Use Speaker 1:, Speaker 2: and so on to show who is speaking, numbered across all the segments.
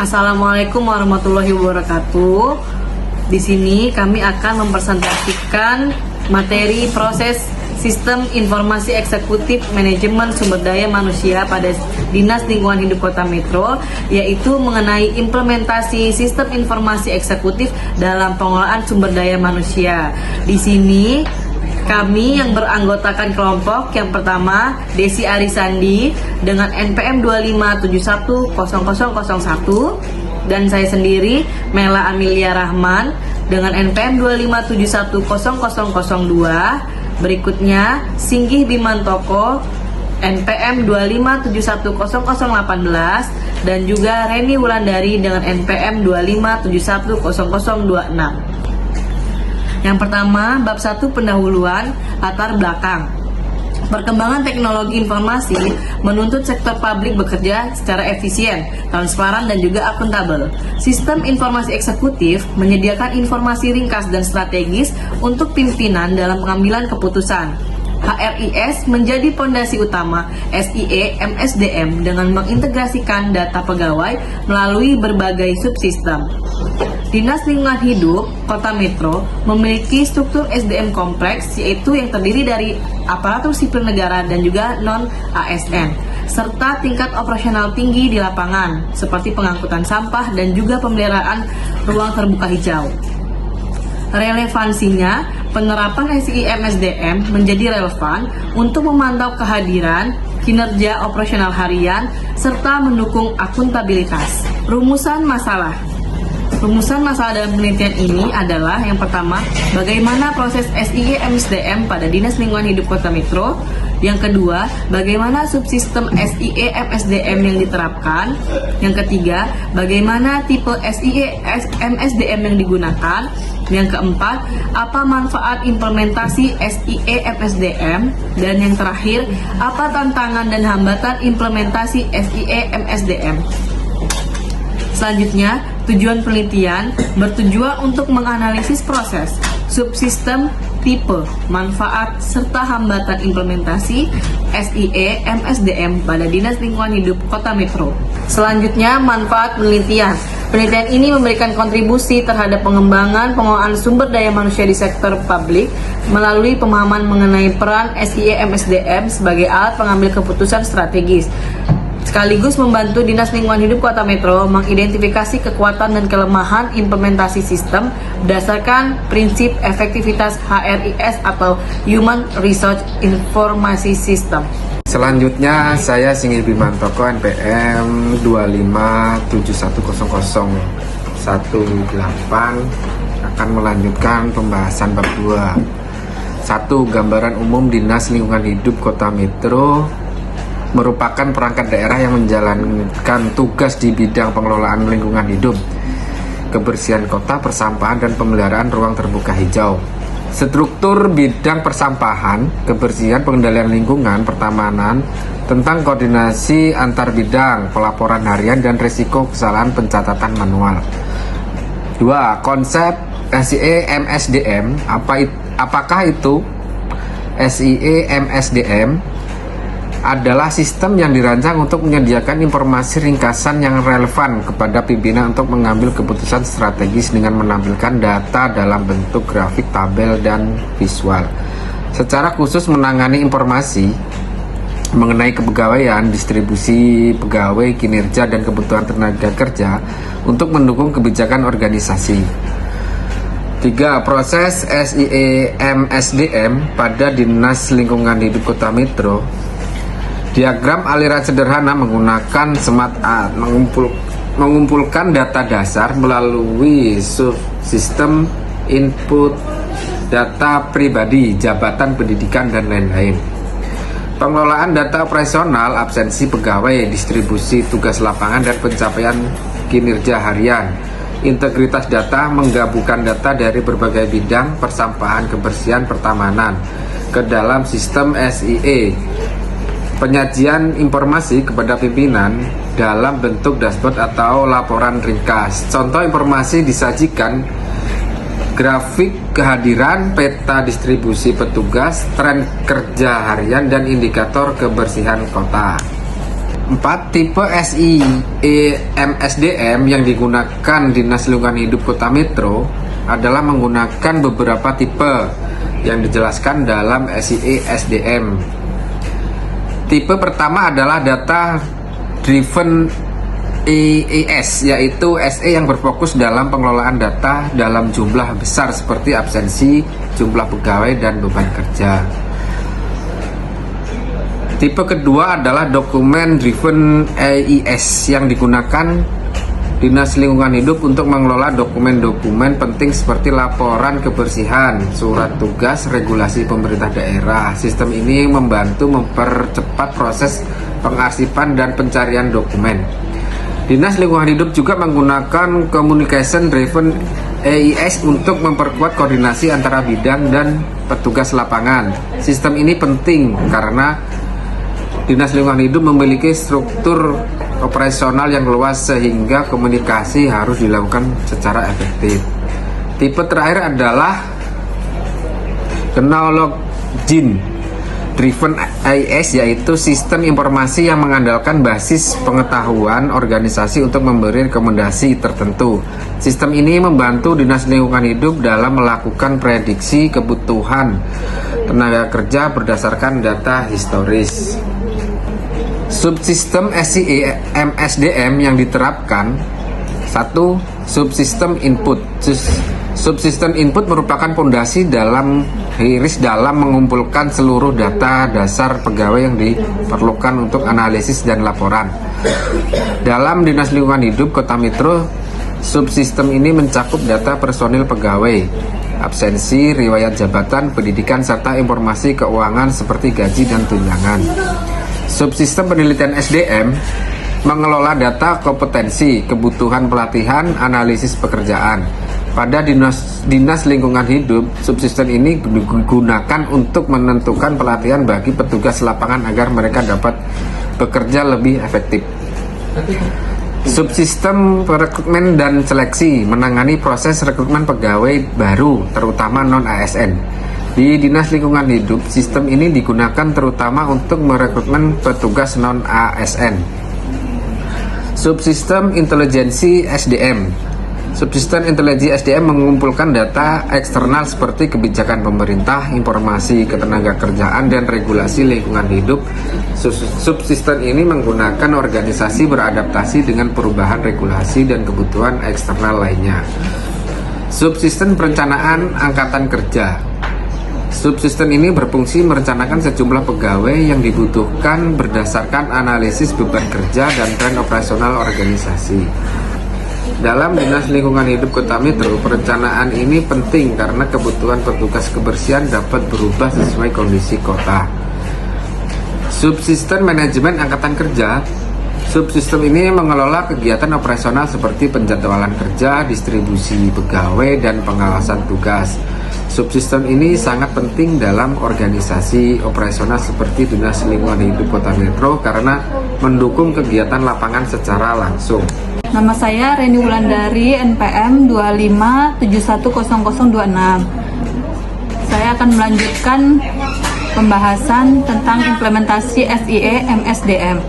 Speaker 1: Assalamualaikum warahmatullahi wabarakatuh. Di sini kami akan mempresentasikan materi proses Sistem Informasi Eksekutif Manajemen Sumber Daya Manusia pada Dinas Lingkungan Hidup Kota Metro, yaitu mengenai implementasi Sistem Informasi Eksekutif dalam pengelolaan sumber daya manusia. Di sini kami yang beranggotakan kelompok yang pertama Desi Arisandi dengan NPM 25710001 dan saya sendiri Mela Amelia Rahman dengan NPM 25710002. Berikutnya Singgih Bimantoko NPM 25710018 dan juga Reni Wulandari dengan NPM 25710026. Yang pertama, bab 1 pendahuluan latar belakang. Perkembangan teknologi informasi menuntut sektor publik bekerja secara efisien, transparan, dan juga akuntabel. Sistem informasi eksekutif menyediakan informasi ringkas dan strategis untuk pimpinan dalam pengambilan keputusan. HRIS menjadi pondasi utama SIE MSDM dengan mengintegrasikan data pegawai melalui berbagai subsistem. Dinas Lingkungan Hidup Kota Metro memiliki struktur SDM kompleks, yaitu yang terdiri dari aparatur sipil negara dan juga non-ASN, serta tingkat operasional tinggi di lapangan, seperti pengangkutan sampah dan juga pemeliharaan ruang terbuka hijau. Relevansinya, penerapan SIE/MSDM menjadi relevan untuk memantau kehadiran, kinerja operasional harian, serta mendukung akuntabilitas. Rumusan masalah dalam penelitian ini adalah yang pertama, bagaimana proses SIE/MSDM pada Dinas Lingkungan Hidup Kota Metro. Yang kedua, bagaimana subsistem SIE/MSDM yang diterapkan. Yang ketiga, bagaimana tipe SIE/MSDM yang digunakan. Yang keempat, apa manfaat implementasi SIE/MSDM. Dan yang terakhir, apa tantangan dan hambatan implementasi SIE/MSDM. Selanjutnya, tujuan penelitian bertujuan untuk menganalisis proses, subsistem, tipe, manfaat, serta hambatan implementasi SIE/MSDM pada Dinas Lingkungan Hidup Kota Metro. Selanjutnya, manfaat penelitian. Penelitian ini memberikan kontribusi terhadap pengembangan pengelolaan sumber daya manusia di sektor publik melalui pemahaman mengenai peran SIE/MSDM sebagai alat pengambil keputusan strategis, sekaligus membantu Dinas Lingkungan Hidup Kota Metro mengidentifikasi kekuatan dan kelemahan implementasi sistem berdasarkan prinsip efektivitas HRIS atau Human Resource Informasi System.
Speaker 2: Selanjutnya, saya Singgih Bimantoko NPM 25710018 akan melanjutkan pembahasan bab 2. 1. Gambaran umum Dinas Lingkungan Hidup Kota Metro merupakan perangkat daerah yang menjalankan tugas di bidang pengelolaan lingkungan hidup, kebersihan kota, persampahan, dan pemeliharaan ruang terbuka hijau. Struktur bidang persampahan, kebersihan, pengendalian lingkungan, pertamanan, tentang koordinasi antar bidang, pelaporan harian, dan risiko kesalahan pencatatan manual. 2. Konsep SIE/MSDM. Apakah itu? SIE/MSDM adalah sistem yang dirancang untuk menyediakan informasi ringkasan yang relevan kepada pimpinan untuk mengambil keputusan strategis dengan menampilkan data dalam bentuk grafik, tabel, dan visual. Secara khusus menangani informasi mengenai kepegawaian, distribusi pegawai, kinerja, dan kebutuhan tenaga kerja untuk mendukung kebijakan organisasi. 3. Proses SIE/MSDM pada Dinas Lingkungan Hidup Kota Metro. Diagram aliran sederhana menggunakan Smart Art mengumpulkan data dasar melalui subsistem input data pribadi, jabatan pendidikan, dan lain-lain. Pengelolaan data operasional, absensi pegawai, distribusi tugas lapangan, dan pencapaian kinerja harian. Integritas data menggabungkan data dari berbagai bidang, persampahan, kebersihan, pertamanan ke dalam sistem SIE. Penyajian informasi kepada pimpinan dalam bentuk dashboard atau laporan ringkas. Contoh informasi disajikan grafik kehadiran, peta distribusi petugas, tren kerja harian, dan indikator kebersihan kota. 4. Tipe SIE-MSDM yang digunakan Dinas Lingkungan Hidup Kota Metro adalah menggunakan beberapa tipe yang dijelaskan dalam SIE-SDM. Tipe pertama adalah Data Driven EES, yaitu SE yang berfokus dalam pengelolaan data dalam jumlah besar seperti absensi, jumlah pegawai, dan beban kerja. Tipe kedua adalah Document Driven EIS yang digunakan Dinas Lingkungan Hidup untuk mengelola dokumen-dokumen penting seperti laporan kebersihan, surat tugas, regulasi pemerintah daerah. Sistem ini membantu mempercepat proses pengarsipan dan pencarian dokumen. Dinas Lingkungan Hidup juga menggunakan Communication Driven EIS untuk memperkuat koordinasi antara bidang dan petugas lapangan. Sistem ini penting karena Dinas Lingkungan Hidup memiliki struktur operasional yang luas sehingga komunikasi harus dilakukan secara efektif. Tipe terakhir adalah Knowledge Driven EIS, yaitu sistem informasi yang mengandalkan basis pengetahuan organisasi untuk memberi rekomendasi tertentu. Sistem ini membantu Dinas Lingkungan Hidup dalam melakukan prediksi kebutuhan tenaga kerja berdasarkan data historis. Subsistem SIE-MSDM yang diterapkan: 1. Subsistem input. Subsistem input merupakan fondasi dalam mengumpulkan seluruh data dasar pegawai yang diperlukan untuk analisis dan laporan. Dalam Dinas Lingkungan Hidup Kota Metro, subsistem ini mencakup data personil pegawai, absensi, riwayat jabatan, pendidikan, serta informasi keuangan seperti gaji dan tunjangan. Subsistem penelitian SDM mengelola data kompetensi, kebutuhan pelatihan, analisis pekerjaan. Pada Dinas Lingkungan Hidup, subsistem ini digunakan untuk menentukan pelatihan bagi petugas lapangan agar mereka dapat bekerja lebih efektif. Subsistem rekrutmen dan seleksi menangani proses rekrutmen pegawai baru, terutama non-ASN. Di Dinas Lingkungan Hidup, sistem ini digunakan terutama untuk merekrutmen petugas non-ASN. Subsistem intelijensi SDM. Subsistem intelijensi SDM mengumpulkan data eksternal seperti kebijakan pemerintah, informasi ketenagakerjaan, dan regulasi lingkungan hidup. Subsistem ini menggunakan organisasi beradaptasi dengan perubahan regulasi dan kebutuhan eksternal lainnya. Subsistem perencanaan angkatan kerja. Subsistem ini berfungsi merencanakan sejumlah pegawai yang dibutuhkan berdasarkan analisis beban kerja dan tren operasional organisasi. Dalam Dinas Lingkungan Hidup Kota Metro, perencanaan ini penting karena kebutuhan petugas kebersihan dapat berubah sesuai kondisi kota. Subsistem manajemen angkatan kerja. Subsistem ini mengelola kegiatan operasional seperti penjadwalan kerja, distribusi pegawai, dan pengawasan tugas. Subsistem ini sangat penting dalam organisasi operasional seperti Dinas Lingkungan Hidup Kota Metro karena mendukung kegiatan lapangan secara langsung.
Speaker 3: Nama saya Reni Wulandari, NPM 25710026. Saya akan melanjutkan pembahasan tentang implementasi SIE-MSDM.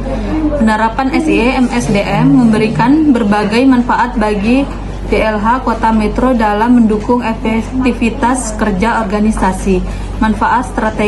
Speaker 3: Penerapan SIE-MSDM memberikan berbagai manfaat bagi DLH Kota Metro dalam mendukung efektivitas kerja organisasi. Manfaat strategi